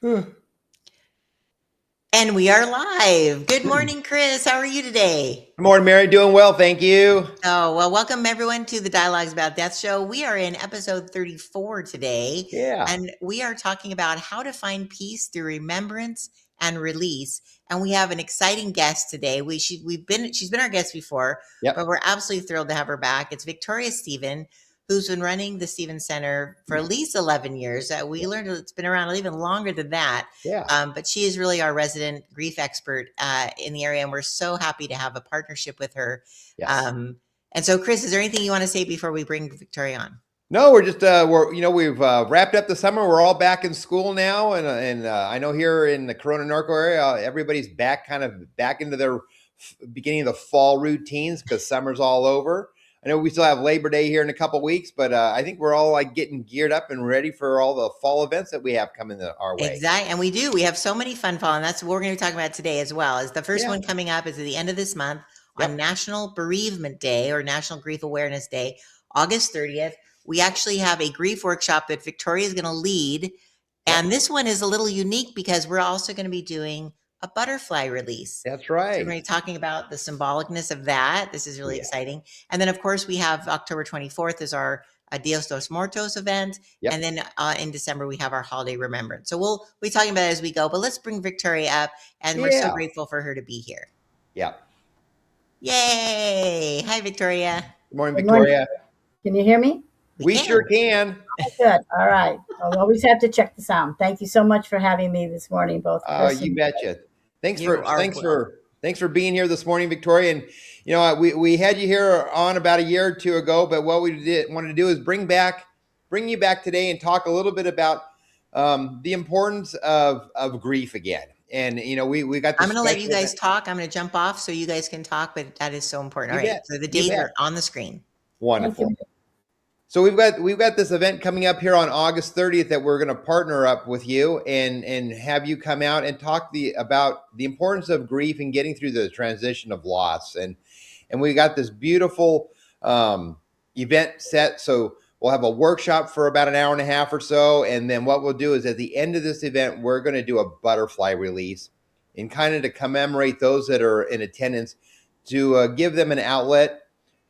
Good And we are live. Good morning, Chris. How are you today? morning, Mary. Doing well, thank you. Oh, well, welcome everyone to the Dialogues About Death show. We are in episode 34 today, Yeah. and we are talking about how to find peace through remembrance and release. And we have an exciting guest today. She's been our guest before, but Yep. we're absolutely thrilled to have her back. It's Victoria Stephan, who's been running the Stephen Center for at least 11 years. We learned it's been around even longer than that. Yeah. But she is really our resident grief expert in the area, and we're so happy to have a partnership with her. Yes. And so, Chris, is there anything you want to say before we bring Victoria on? No, we're just we've wrapped up the summer. We're all back in school now, and I know here in the Corona Norco area, everybody's back into their beginning of the fall routines because summer's all over. I know we still have Labor Day here in a couple weeks, but I think we're all like getting geared up and ready for all the fall events that we have coming our way. Exactly. And we do. We have so many fun fall, and that's what we're going to be talking about today as well. Is the first Yeah. one coming up is at the end of this month on Yep. National Bereavement Day or National Grief Awareness Day, August 30th. We actually have a grief workshop that Victoria is going to lead. And Yep. this one is a little unique because we're also going to be doing a butterfly release. That's So we're right. going to be talking about the symbolicness of that. This is really Yeah. exciting. And then, of course, we have October 24th is our Dios dos Muertos event. And Yep. then in December, we have our holiday remembrance. So we'll be talking about it as we go, but let's bring Victoria up. And we're so Yeah. grateful for her to be here. Yep. Yay. Hi, Victoria. Good morning, Good morning. Victoria. Can you hear me? We We sure can. can. Good. All right. I'll always have to check the sound. Thank you so much for having me this morning, both Chris You and betcha. Thanks You for are thanks welcome. for thanks for being here this morning, Victoria. And we had you here on about a year or two ago, but what we wanted to do is bring you back today and talk a little bit about the importance of grief again. And we got I'm this going to let you special guys event. talk. I'm going to jump off so you guys can talk, but that is so important. You All right. bet. So the You dates bet. are on the screen. thank Wonderful. you. So we've got this event coming up here on August 30th that we're going to partner up with you and have you come out and talk about the importance of grief and getting through the transition of loss. And we got this beautiful event set. So we'll have a workshop for about an hour and a half or so, and then what we'll do is at the end of this event we're going to do a butterfly release and kind of to commemorate those that are in attendance to give them an outlet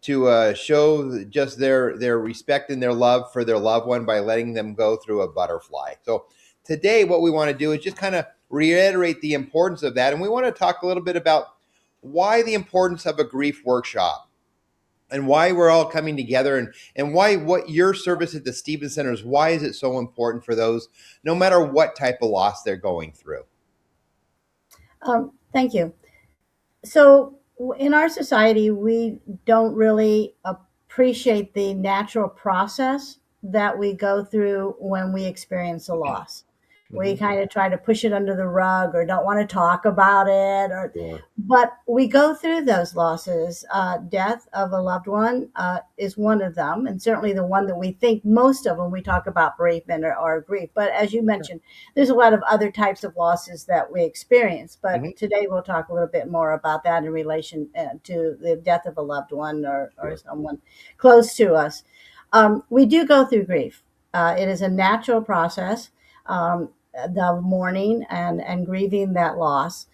to show just their respect and their love for their loved one by letting them go through a butterfly. So today what we want to do is just kind of reiterate the importance of that, and we want to talk a little bit about why the importance of a grief workshop and why we're all coming together, and why what your service at the Stephen Center is, why is it so important for those no matter what type of loss they're going through. Thank you. So, in our society, we don't really appreciate the natural process that we go through when we experience a loss. We Mm-hmm. kind of try to push it under the rug or don't want to talk about it, Sure. but we go through those losses. Death of a loved one is one of them, and certainly the one that we think most of when we talk about bereavement or grief. But as you mentioned, there's a lot of other types of losses that we experience. But Mm-hmm. today we'll talk a little bit more about that in relation to the death of a loved one or Sure. someone close to us. We do go through grief. It is a natural process. The mourning and grieving that loss.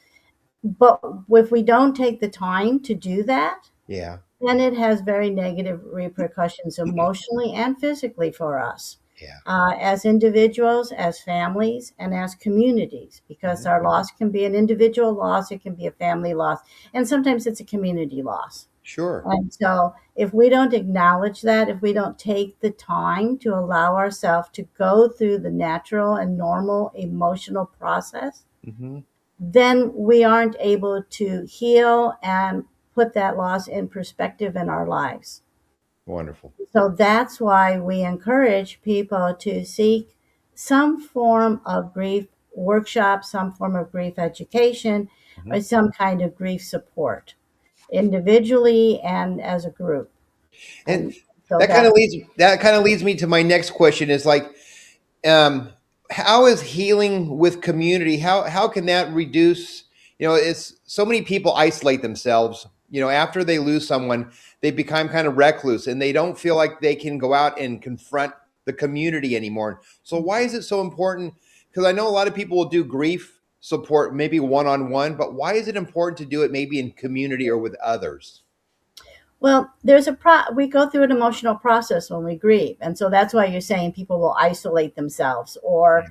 But if we don't take the time to do that, Yeah. then it has very negative repercussions emotionally and physically for us Yeah. as individuals, as families, and as communities, because Mhm. our loss can be an individual loss, it can be a family loss, and sometimes it's a community loss. Sure. And so, if we don't acknowledge that, if we don't take the time to allow ourselves to go through the natural and normal emotional process, Mm-hmm. then we aren't able to heal and put that loss in perspective in our lives. Wonderful. So that's why we encourage people to seek some form of grief workshop, some form of grief education, Mm-hmm. or some kind of grief support, individually and as a group. And And so that kind that of leads me to my next question is like, um, how is healing with community? How can that reduce? It's so many people isolate themselves. After they lose someone, they become kind of recluse and they don't feel like they can go out and confront the community anymore. So why is it so important? because I know a lot of people will do grief support maybe one-on-one, but why is it important to do it maybe in community or with others? Well, we go through an emotional process when we grieve, and so that's why you're saying people will isolate themselves or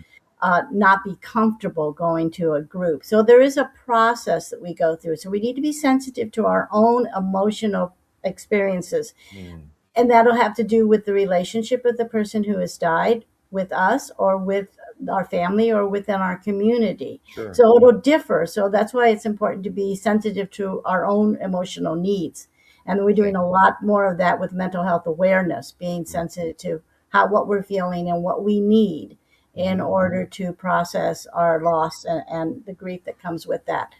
not be comfortable going to a group. So there is a process that we go through. So we need to be sensitive to our own emotional experiences, Mm, and that'll have to do with the relationship with the person who has died, with us, or with our family, or within our community. sure. So it'll differ. So that's why it's important to be sensitive to our own emotional needs. And we're Okay. doing a lot more of that with mental health awareness, being Mm, sensitive to what we're feeling and what we need in mhm. order to process our loss and the grief that comes with that.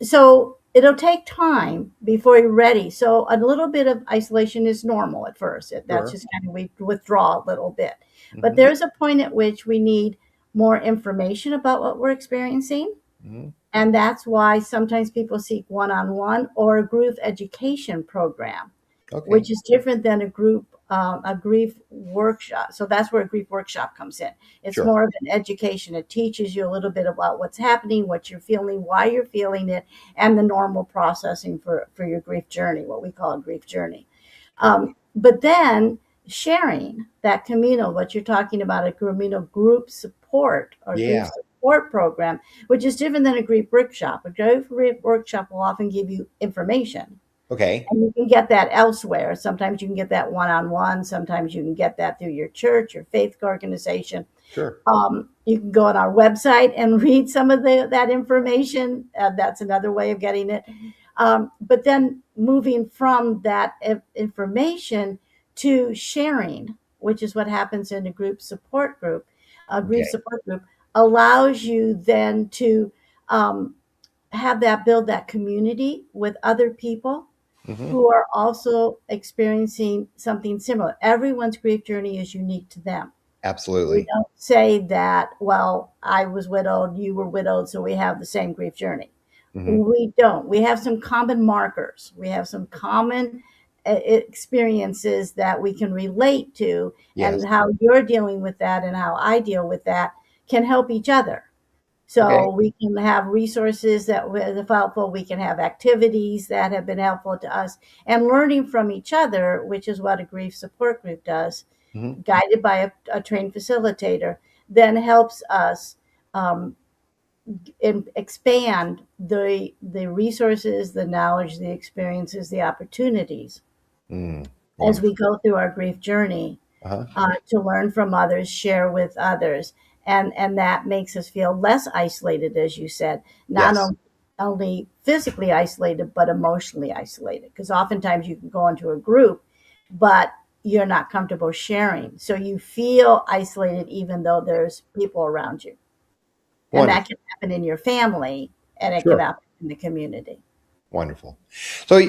So it'll take time before you're ready. So a little bit of isolation is normal at first. That's Sure. just kind of, we withdraw a little bit. But Hmm. there's a point at which we need more information about what we're experiencing. Hmm. And that's why sometimes people seek one on one or a group education program, Okay. which is different than a grief workshop. So that's where a grief workshop comes in. It's Sure. more of an education. It teaches you a little bit about what's happening, what you're feeling, why you're feeling it, and the normal processing for your grief journey, what we call a grief journey. But then sharing that communal, what you're talking about, a communal group support or grief Yeah. support program, which is different than a grief workshop. A grief workshop will often give you information, Okay. and you can get that elsewhere. Sometimes you can get that one on one. Sometimes you can get that through your church, your faith organization. Sure. You can go on our website and read some of that information. That's another way of getting it. But then moving from that information to sharing, which is what happens in a grief Okay. support group, allows you then to um, build that community with other people Hmm. who are also experiencing something similar. Everyone's grief journey is unique to them. We Absolutely. don't say that, well, I was widowed, you were widowed, so we have the same grief journey. Hmm. We don't. We have some common markers. We have some common experiences that we can relate to, Yes. and how you're dealing with that and how I deal with that can help each other. Okay. So we can have resources that were helpful. We can have activities that have been helpful to us, and learning from each other, which is what a grief support group does, Hmm. guided by a trained facilitator, then helps us um, expand the resources, the knowledge, the experiences, the opportunities Mm. as we Wonderful. go through our grief journey, Uh-huh. to learn from others, share with others, and that makes us feel less isolated, as you said, not Yes. only physically isolated but emotionally isolated. Because oftentimes you can go into a group, but you're not comfortable sharing, so you feel isolated even though there's people around you, and that Wonderful. can happen in your family, and it can Sure. happen in the community. Wonderful. So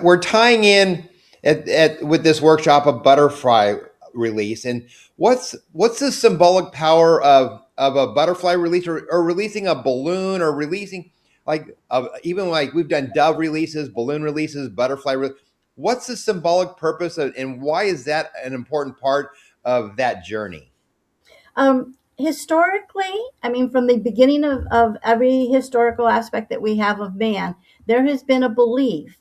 we're tying in at with this workshop a butterfly release, and what's the symbolic power of a butterfly release, or releasing a balloon, or releasing even like we've done dove releases, balloon releases, what's the symbolic purpose of, and why is that an important part of that journey? Historically, I mean, from the beginning of every historical aspect that we have of man, there has been a belief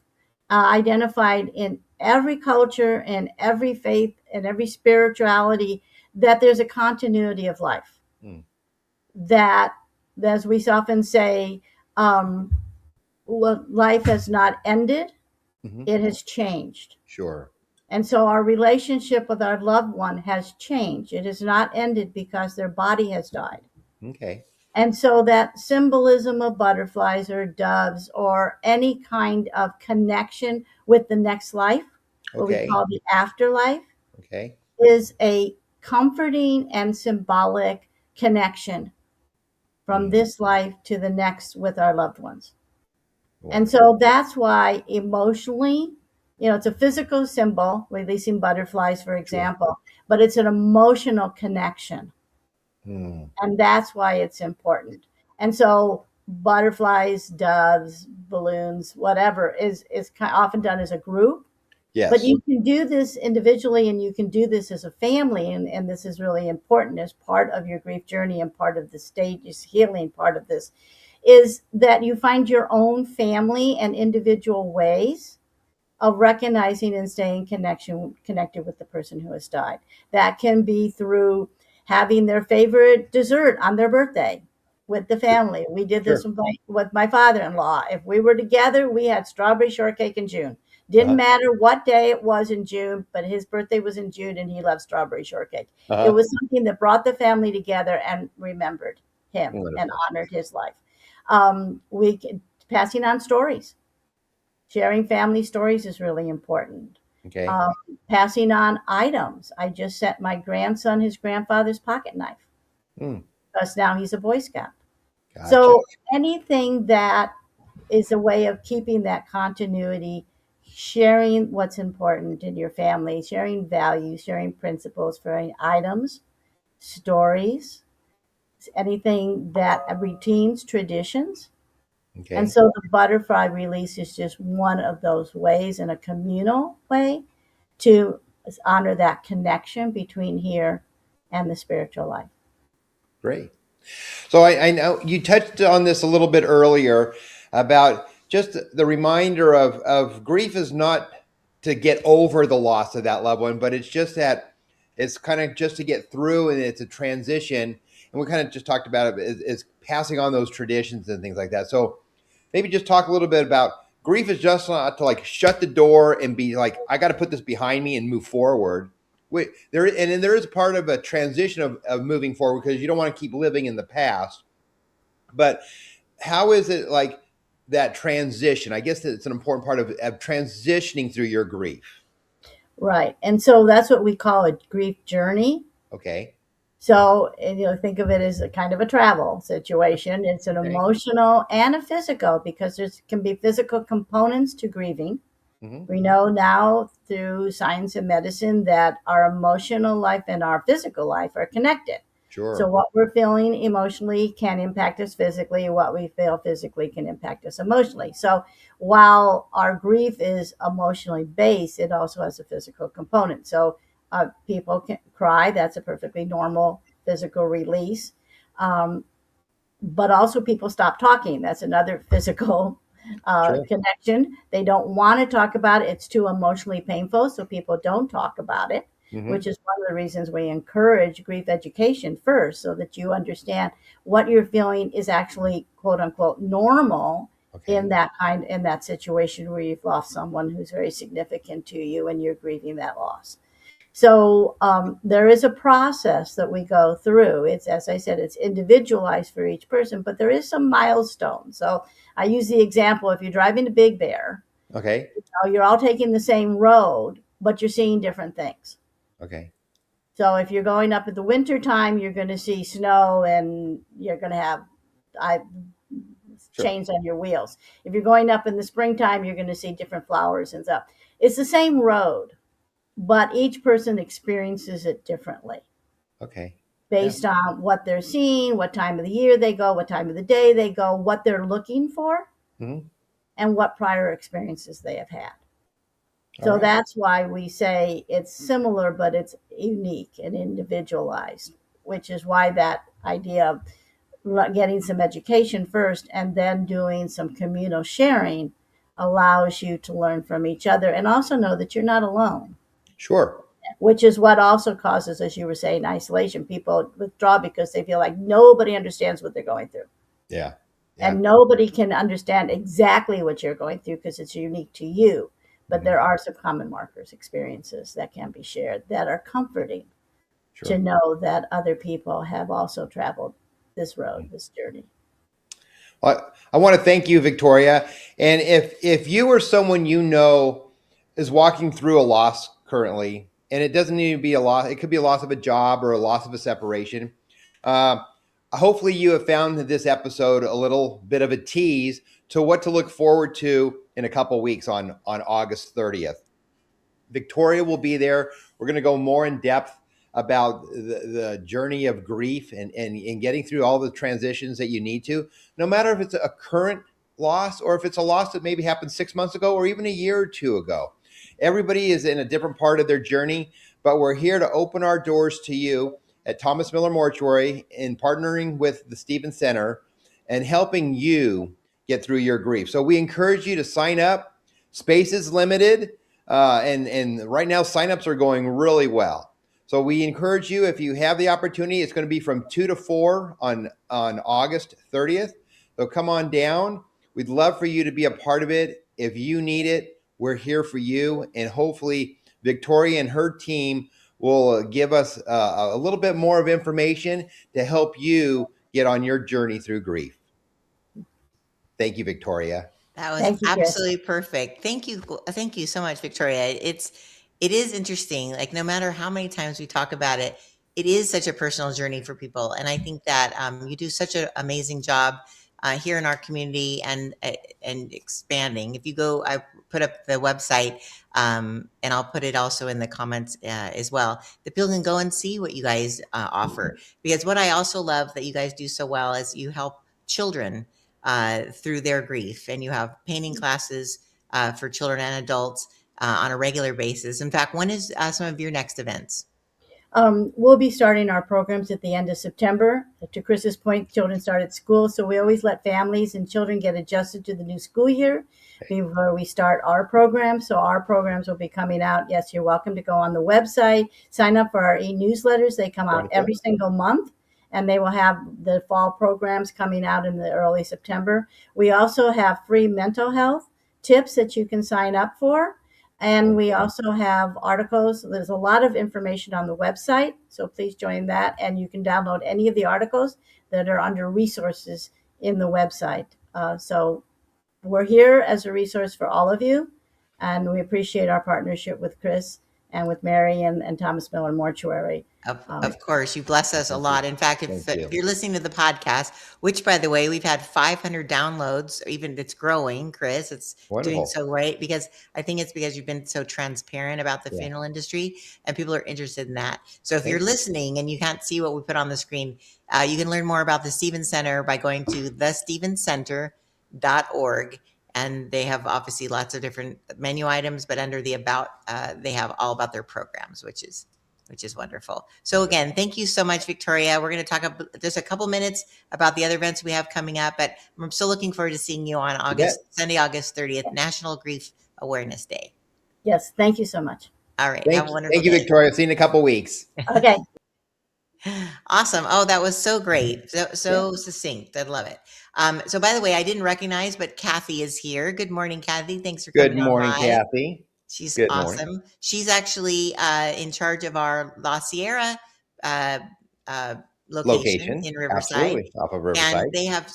identified in every culture and every faith and every spirituality that there's a continuity of life. Hmm. That, as we often say, um, life has not ended, Hmm. it has changed. Sure. And so our relationship with our loved one has changed. It has not ended because their body has died. Okay. And so that symbolism of butterflies or doves or any kind of connection with the next life, what we Okay. call the afterlife, Okay. is a comforting and symbolic connection from Mm. this life to the next with our loved ones. And Wonderful. so that's why emotionally, it's a physical symbol, releasing butterflies, for Sure. example, but it's an emotional connection. Mm. And that's why it's important. And so butterflies, doves, balloons, whatever is often done as a group. But Yes. you can do this individually and you can do this as a family. And this is really important as part of your grief journey and part of the stages healing part of this is that you find your own family and individual ways of recognizing and staying connected with the person who has died. That can be through having their favorite dessert on their birthday with the family. We did this Sure. with my father-in-law. If we were together, we had strawberry shortcake in June. Didn't Uh-huh. matter what day it was in June, but his birthday was in June and he loved strawberry shortcake. It Uh-huh. was something that brought the family together and remembered him and Wonderful. honored his life. We passing on stories. Sharing family stories is really important. Okay. Um, Passing on items. I just sent my grandson his grandfather's pocket knife Mm, because now he's a Boy Scout. gotcha. So anything that is a way of keeping that continuity, sharing what's important in your family, sharing values, sharing principles, sharing items, stories, anything that routines, traditions. And Okay. so the butterfly release is just one of those ways in a communal way to honor that connection between here and the spiritual life. Great. So I know you touched on this a little bit earlier about just the reminder of grief is not to get over the loss of that loved one, but it's just that it's kind of just to get through and it's a transition. And we kind of just talked about it is passing on those traditions and things like that. So maybe just talk a little bit about grief is just not to like shut the door and be like, I got to put this behind me and move forward. Wait, there and then there is part of a transition of moving forward because you don't want to keep living in the past. But how is it like that transition? I guess it's an important part of transitioning through your grief. Right. And so that's what we call a grief journey. Okay. So, think of it as a kind of a travel situation. It's an Okay. emotional and a physical because there can be physical components to grieving. Hmm. We know now through science and medicine that our emotional life and our physical life are connected. So, Sure. what we're feeling emotionally can impact us physically. What we feel physically can impact us emotionally. So, while our grief is emotionally based, it also has a physical component. So, people can cry. That's a perfectly normal physical release. Um, but also people stop talking. That's another physical Sure. connection. They don't want to talk about it. It's too emotionally painful, so people don't talk about it, Hmm. which is one of the reasons we encourage grief education first, so that you understand what you're feeling is actually quote unquote normal Okay. in that situation where you've lost someone who's very significant to you and you're grieving that loss. So there is a process that we go through. It's, as I said, it's individualized for each person, but there is some milestones. So I use the example: if you're driving to Big Bear, Okay. you're all taking the same road, but you're seeing different things. Okay. So if you're going up at the winter time, you're going to see snow and you're going to have I, Sure. chains on your wheels. If you're going up in the springtime, you're going to see different flowers and stuff. It's the same road, but each person experiences it differently Okay. Yeah. based on what they're seeing, what time of the year they go, what time of the day they go, what they're looking for, Hmm. and what prior experiences they have had. All So right. that's why we say it's similar, but it's unique and individualized, which is why that idea of getting some education first and then doing some communal sharing allows you to learn from each other and also know that you're not alone, Sure. which is what also causes, as you were saying, isolation. People withdraw because they feel like nobody understands what they're going through. Yeah. Yeah. And nobody can understand exactly what you're going through because it's unique to you. But Hmm. there are some common markers, experiences that can be shared that are comforting to Sure. know that other people have also traveled this road, this journey. Well, I want to thank you, Victoria. And if you or someone you know is walking through a loss currently, and it doesn't need to be a loss, it could be a loss of a job or a loss of a separation. Uh, Hopefully, you have found this episode a little bit of a tease to what to look forward to in a couple weeks on August 30th. Victoria will be there. We're going to go more in depth about the journey of grief and getting through all the transitions that you need to, no matter if it's a current loss or if it's a loss that maybe happened 6 months ago or even a year or two ago. Everybody is in a different part of their journey, but we're here to open our doors to you at Thomas Miller Mortuary in partnering with the Stephan Center and helping you get through your grief. So we encourage you to sign up. Space is limited, and right now signups are going really well. So we encourage you, if you have the opportunity, it's going to be from 2 to 4 on August 30th. So come on down. We'd love for you to be a part of it. If you need it, we're here for you. And hopefully Victoria and her team will give us a little bit more of information to help you get on your journey through grief. Thank you, Victoria. That was Thank you, Chris. absolutely perfect. Thank you. Thank you so much, Victoria. It is interesting. Like no matter how many times we talk about it, it is such a personal journey for people. And I think that you do such an amazing job here in our community and expanding. If you go, I put up the website and I'll put it also in the comments as well. That people can go and see what you guys offer. Because what I also love that you guys do so well is you help children through their grief, and you have painting classes for children and adults on a regular basis. In fact, when is some of your next events? We'll be starting our programs at the end of September. To Chris's point, children start at school, so we always let families and children get adjusted to the new school year before we start our program. So our programs will be coming out. Yes, you're welcome to go on the website, sign up for our e-newsletters. They come out every single month, and they will have the fall programs coming out in the early September. We also have free mental health tips that you can sign up for. And we also have articles. There's a lot of information on the website, so please join that. And you can download any of the articles that are under resources in the website. So we're here as a resource for all of you, and we appreciate our partnership with Chris and with Mary and Thomas Miller Mortuary. Of course, you bless us a lot. In fact, if you're listening to the podcast, which by the way, we've had 500 downloads, or even it's growing, Chris, it's doing so great because I think it's because you've been so transparent about the funeral industry and people are interested in that. So if you're listening and you can't see what we put on the screen, you can learn more about the Stephan Center by going to thestephancenter.org. And they have obviously lots of different menu items, but under the about, they have all about their programs, which is wonderful. So again, thank you so much, Victoria. We're going to talk just a couple minutes about the other events we have coming up, but I'm still looking forward to seeing you on Sunday, August 30th, National Grief Awareness Day. Yes, thank you so much. All right, have a wonderful day. Thank you, Victoria. See you in a couple weeks. Okay. Awesome. Oh, that was so great. So succinct. I love it. So by the way, I didn't recognize, but Kathy is here. Good morning, Kathy. Thanks for coming on. Good morning, Kathy. She's awesome. She's actually in charge of our La Sierra location in Riverside. Absolutely, off of Riverside. And they have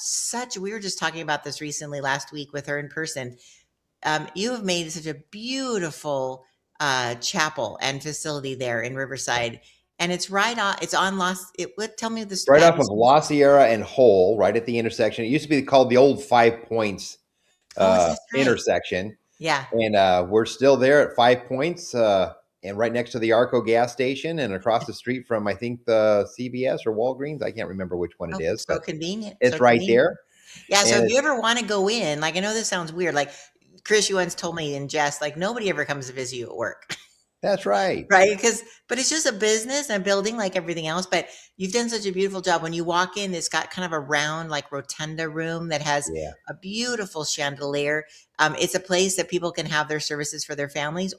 we were just talking about this recently last week with her in person. You have made such a beautiful chapel and facility there in Riverside. And it's tell me the right off of La Sierra and Hole, right at the intersection. It used to be called the old 5 Points intersection. Yeah. And we're still there at 5 Points and right next to the Arco gas station and across the street from, I think, the CVS or Walgreens. I can't remember which one it is. So convenient. It's right there. Yeah. So if you ever want to go in, like, I know this sounds weird. Like Chris, you once told me in jest, like nobody ever comes to visit you at work. That's right. Right. But it's just a business and a building like everything else. But you've done such a beautiful job. When you walk in, it's got kind of a round, like rotunda room that has a beautiful chandelier. It's a place that people can have their services for their families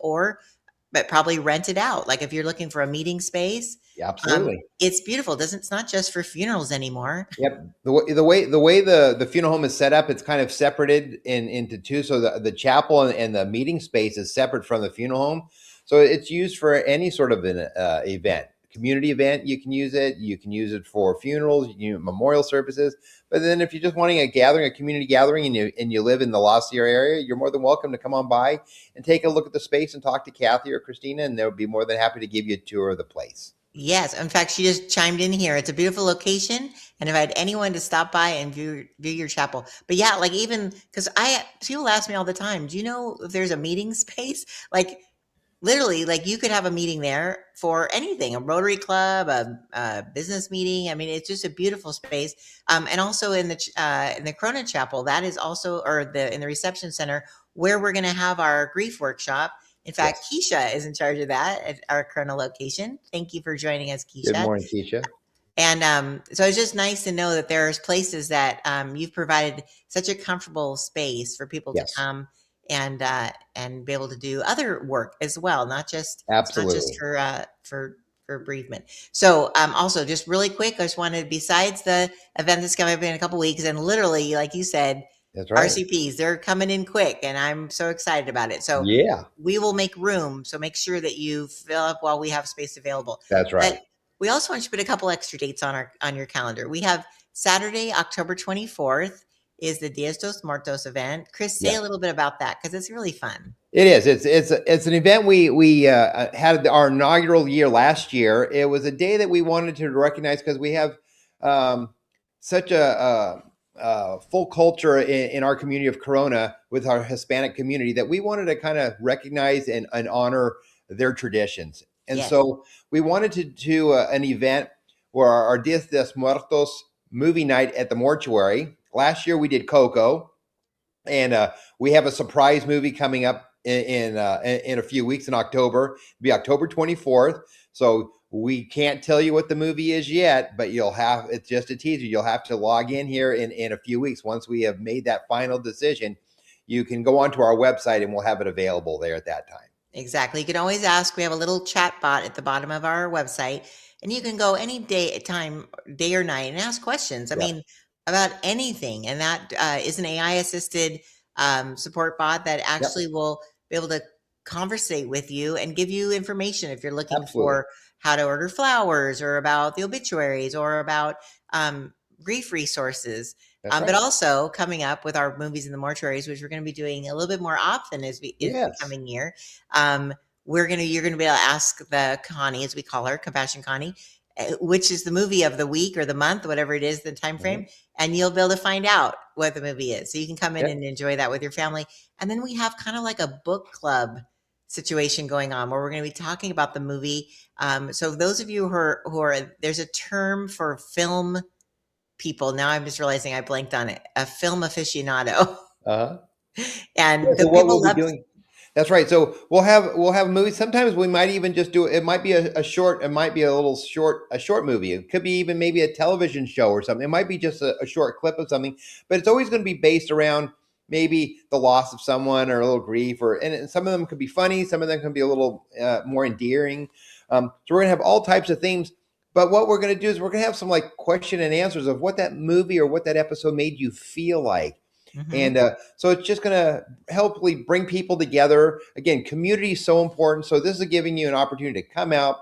but probably rent it out. Like if you're looking for a meeting space. Yeah, absolutely. It's beautiful. It's not just for funerals anymore. Yep. The way the funeral home is set up, it's kind of separated into two. So the chapel and the meeting space is separate from the funeral home. So it's used for any sort of an event, community event. You can use it. You can use it for funerals, memorial services. But then if you're just wanting a community gathering, and you live in the La Sierra area, you're more than welcome to come on by and take a look at the space and talk to Kathy or Christina, and they'll be more than happy to give you a tour of the place. Yes. In fact, she just chimed in here. It's a beautiful location. And if I had anyone to stop by and view your chapel, but yeah, like even because people ask me all the time, do you know if there's a meeting space? Like literally, like you could have a meeting there for anything, a Rotary Club, a business meeting. I mean, it's just a beautiful space. And also in the Cronin Chapel, that is also, in the reception center where we're going to have our grief workshop. In fact, Keisha is in charge of that at our Corona location. Thank you for joining us, Good Keisha. morning, Keisha. And so it's just nice to know that there's places that you've provided such a comfortable space for people to Yes, come and be able to do other work as well, not just it's not just absolutely. for bereavement. So also just really quick, I just wanted, besides the event that's coming up in a couple weeks, and literally like you said, That's right. RCPs, they're coming in quick, and I'm so excited about it. So Yeah, we will make room. So make sure that you fill up while we have space available. that's But right. we also want you to put a couple extra dates on your calendar. We have Saturday, October 24th is the Dias dos Muertos event. Chris, say a Yes. little bit about that because it's really fun. It is. It's an event we had our inaugural year last year. It was a day that we wanted to recognize because we have um, such a full culture in our community of Corona with our Hispanic community that we wanted to kind of recognize and honor their traditions. And Yes. so we wanted to do an event where our Dias de Muertos movie night at the mortuary. Last year we did Coco, and we have a surprise movie coming up in a few weeks in October. It'll be October 24th. So we can't tell you what the movie is yet, but you'll have, it's just a teaser. You'll have to log in here in a few weeks. Once we have made that final decision, you can go onto our website and we'll have it available there at that time. Exactly. You can always ask. We have a little chat bot at the bottom of our website, and you can go any day, time, day or night, and ask questions. I Yes, mean, about anything. And that is an AI assisted support bot that yep, actually will be able to conversate with you and give you information if you're looking absolutely. for how to order flowers or about the obituaries or about grief resources. That's But right. also coming up with our movies in the mortuaries, which we're going to be doing a little bit more often as we is the Yes. coming year. You're gonna be able to ask the Connie, as we call her, Compassion Connie, which is the movie of the week or the month, whatever it is, the time Mhm. frame, and you'll be able to find out what the movie is. So you can come in Yep. and enjoy that with your family. And then we have kind of like a book club situation going on where we're going to be talking about the movie. So those of you who are there's a term for film people. Now I'm just realizing I blanked on it. A film aficionado, Uh-huh. Yeah, and the so what people we'll be love. doing, that's right. So we'll have movies. Sometimes we might even just do it. Might be a short. It might be a short movie. It could be even maybe a television show or something. It might be just a short clip of something. But it's always going to be based around maybe the loss of someone or a little grief, or and some of them could be funny. Some of them can be a little more endearing. So we're gonna have all types of themes. But what we're going to do is we're going to have some like question and answers of what that movie or what that episode made you feel like. Mhm. And so it's just going to helpfully bring people together. Again, community is so important. So this is giving you an opportunity to come out,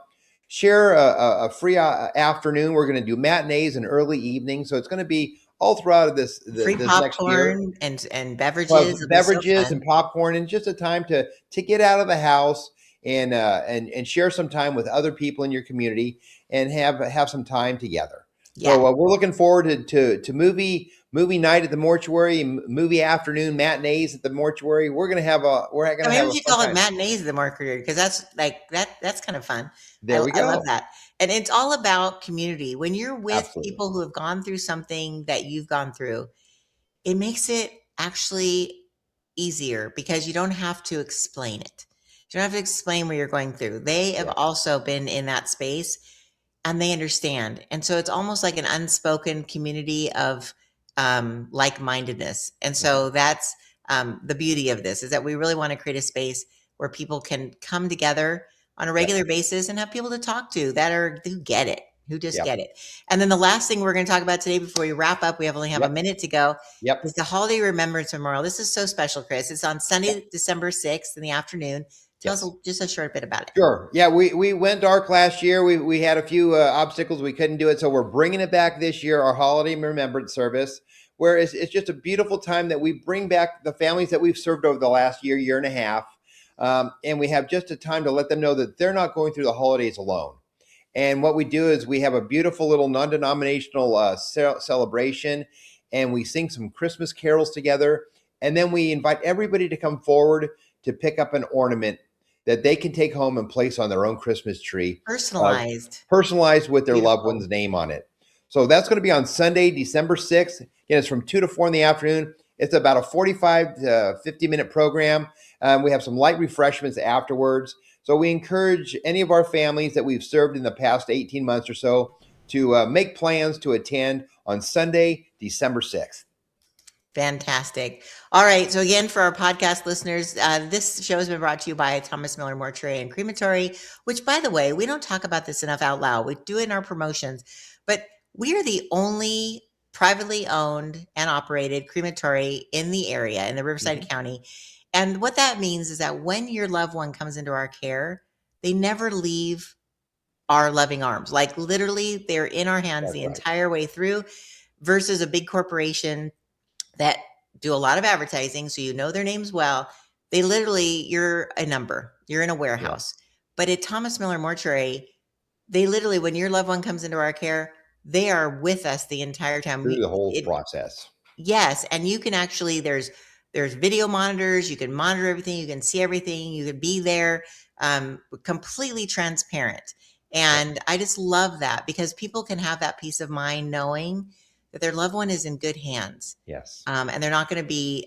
share a free afternoon. We're going to do matinees and early evening. So it's going to be all throughout Free this next year. popcorn and beverages. Well, It'll be so beverages and fun. popcorn, and just a time to get out of the house and share some time with other people in your community and have some time together. Yeah. So we're looking forward to movie night at the mortuary, movie afternoon matinees at the mortuary. We're So gonna maybe have we a should fun call it time. matinees of the Mercury because that's like that's kind of fun. There we I love go. that. And it's all about community. When you're with Absolutely. people who have gone through something that you've gone through, it makes it actually easier because you don't have to explain it. You don't have to explain what you're going through. They have Yeah. also been in that space and they understand. And so it's almost like an unspoken community of like-mindedness. And Mhm. so that's the beauty of this is that we really want to create a space where people can come together on a Yep. regular basis and have people to talk to that are who get it, who just Yep. get it. And then the last thing we're going to talk about today before we wrap up, we have only have a Yep. minute to go, Yep. is the Holiday Remembrance Memorial. This is so special, Chris. It's on Yep. Sunday, December 6th in the afternoon. Tell us Yes. just a short bit about it. Sure. Yeah, we went dark last year. We had a few obstacles. We couldn't do it. So we're bringing it back this year, our holiday remembrance service, where it's just a beautiful time that we bring back the families that we've served over the last year and a half. And we have just a time to let them know that they're not going through the holidays alone. And what we do is we have a beautiful little non-denominational celebration, and we sing some Christmas carols together. And then we invite everybody to come forward to pick up an ornament that they can take home and place on their own Christmas tree, uh, Personalized. personalized with their loved Beautiful. one's name on it. So that's going to be on Sunday, December 6th. Again, it's from 2 to 4 in the afternoon. It's about a 45 to 50-minute program. We have some light refreshments afterwards. So we encourage any of our families that we've served in the past 18 months or so to make plans to attend on Sunday, December 6th. Fantastic. All right. So again, for our podcast listeners, this show has been brought to you by Thomas Miller Mortuary and Crematory, which, by the way, we don't talk about this enough out loud. We do it in our promotions, but we are the only privately owned and operated crematory in the area, in the Riverside County. And what that means is that when your loved one comes into our care, they never leave our loving arms. Like literally, they're in our hands That's the right. entire way through, versus a big corporation that do a lot of advertising, so you know their names well. They literally, you're a number, you're in a warehouse. But at Thomas Miller Mortuary, they literally, when your loved one comes into our care, they are with us the entire time. Through the whole process. Yes, and you can actually, there's video monitors, you can monitor everything, you can see everything, you can be there, completely transparent. And I just love that, because people can have that peace of mind knowing that their loved one is in good hands. Yes. And they're not going to be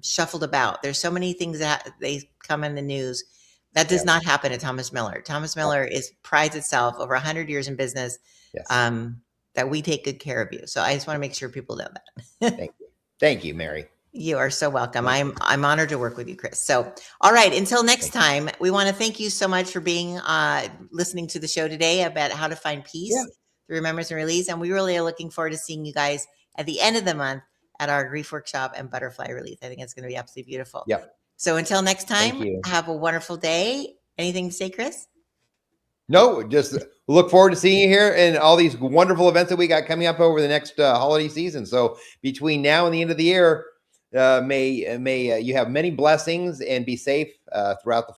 shuffled about. There's so many things that they come in the news. That does not happen at Thomas Miller. Thomas Miller prides itself over 100 years in business. That we take good care of you. So I just want to make sure people know that. Thank you. Thank you, Mary. You are so welcome. I'm honored to work with you, Chris. So, all right. Until next time, we want to thank you so much for being listening to the show today about how to find peace through remembrance and release. And we really are looking forward to seeing you guys at the end of the month at our grief workshop and butterfly release. I think it's going to be absolutely beautiful. So until next time, have a wonderful day. Anything to say, Chris? No, just look forward to seeing you here and all these wonderful events that we got coming up over the next holiday season. So between now and the end of the year, may you have many blessings and be safe throughout the